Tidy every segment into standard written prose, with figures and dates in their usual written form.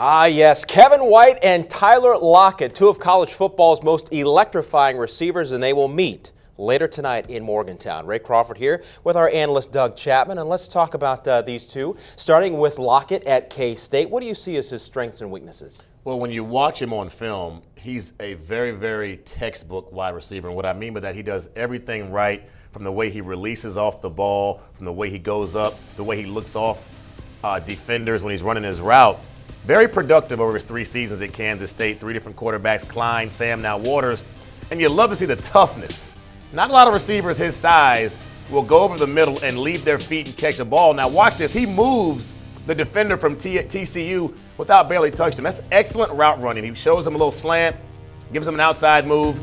Ah, yes. Kevin White and Tyler Lockett, two of college football's most electrifying receivers, and they will meet later tonight in Morgantown. Ray Crawford here with our analyst Doug Chapman, and let's talk about these two, starting with Lockett at K-State. What do you see as his strengths and weaknesses? Well, when you watch him on film, he's a very, very textbook wide receiver. And what I mean by that, he does everything right, from the way he releases off the ball, from the way he goes up, the way he looks off defenders when he's running his route. Very productive over his 3 seasons at Kansas State. 3 different quarterbacks, Klein, Sam, now Waters. And you love to see the toughness. Not a lot of receivers his size will go over the middle and leave their feet and catch a ball. Now watch this. He moves the defender from TCU without barely touching him. That's excellent route running. He shows him a little slant, gives him an outside move.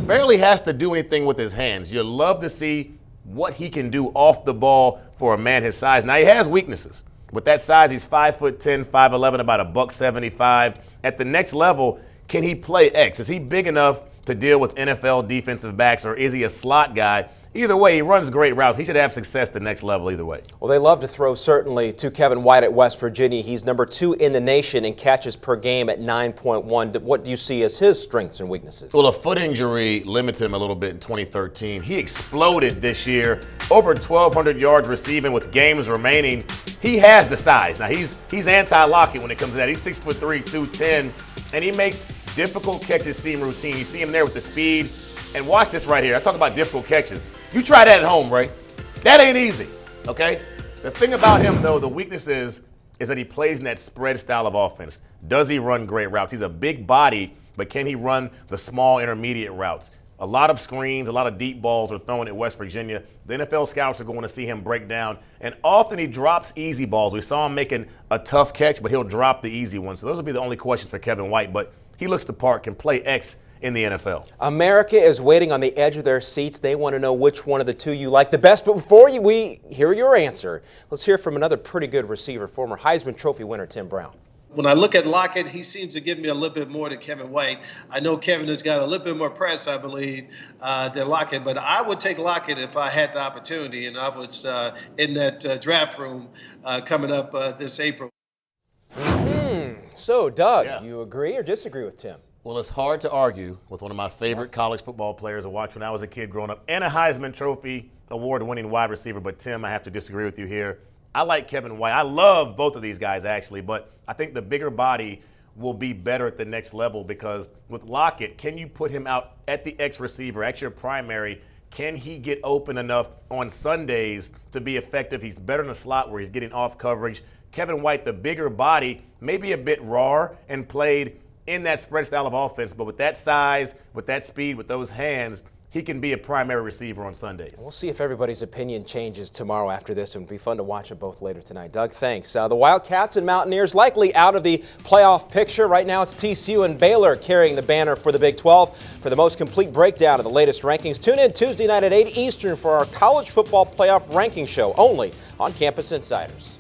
Barely has to do anything with his hands. You love to see what he can do off the ball for a man his size. Now he has weaknesses. With that size, he's 5'10", 5'11", about $175. At the next level, can he play X? Is he big enough to deal with NFL defensive backs, or is he a slot guy? Either way, he runs great routes. He should have success the next level either way. Well, they love to throw certainly to Kevin White at West Virginia. He's number 2 in the nation in catches per game at 9.1. What do you see as his strengths and weaknesses? Well, a foot injury limited him a little bit in 2013. He exploded this year, over 1,200 yards receiving with games remaining. He has the size. Now, he's anti-Lockett when it comes to that. He's 6'3", 210, and he makes difficult catches seem routine. You see him there with the speed. And watch this right here. I talk about difficult catches. You try that at home, Ray. That ain't easy, okay? The thing about him, though, the weakness is that he plays in that spread style of offense. Does he run great routes? He's a big body, but can he run the small intermediate routes? A lot of screens, a lot of deep balls are thrown at West Virginia. The NFL scouts are going to see him break down, and often he drops easy balls. We saw him making a tough catch, but he'll drop the easy ones. So those will be the only questions for Kevin White, but he looks the part, can play X in the NFL. America is waiting on the edge of their seats. They want to know which one of the two you like the best. But before we hear your answer, let's hear from another pretty good receiver, former Heisman Trophy winner Tim Brown. When I look at Lockett, he seems to give me a little bit more than Kevin White. I know Kevin has got a little bit more press, I believe, than Lockett, but I would take Lockett if I had the opportunity, and I was in that draft room coming up this April. So, Doug, do you agree or disagree with Tim? Well, it's hard to argue with one of my favorite college football players to watch when I was a kid growing up, and a Heisman Trophy award-winning wide receiver. But, Tim, I have to disagree with you here. I like Kevin White. I love both of these guys, actually, but I think the bigger body will be better at the next level, because with Lockett, can you put him out at the X receiver, at your primary? Can he get open enough on Sundays to be effective? He's better in the slot where he's getting off coverage. Kevin White, the bigger body, maybe a bit raw and played in that spread style of offense, but with that size, with that speed, with those hands, he can be a primary receiver on Sundays. We'll see if everybody's opinion changes tomorrow after this. It would be fun to watch them both later tonight. Doug, thanks. The Wildcats and Mountaineers likely out of the playoff picture. Right now it's TCU and Baylor carrying the banner for the Big 12. For the most complete breakdown of the latest rankings, tune in Tuesday night at 8 Eastern for our college football playoff ranking show, only on Campus Insiders.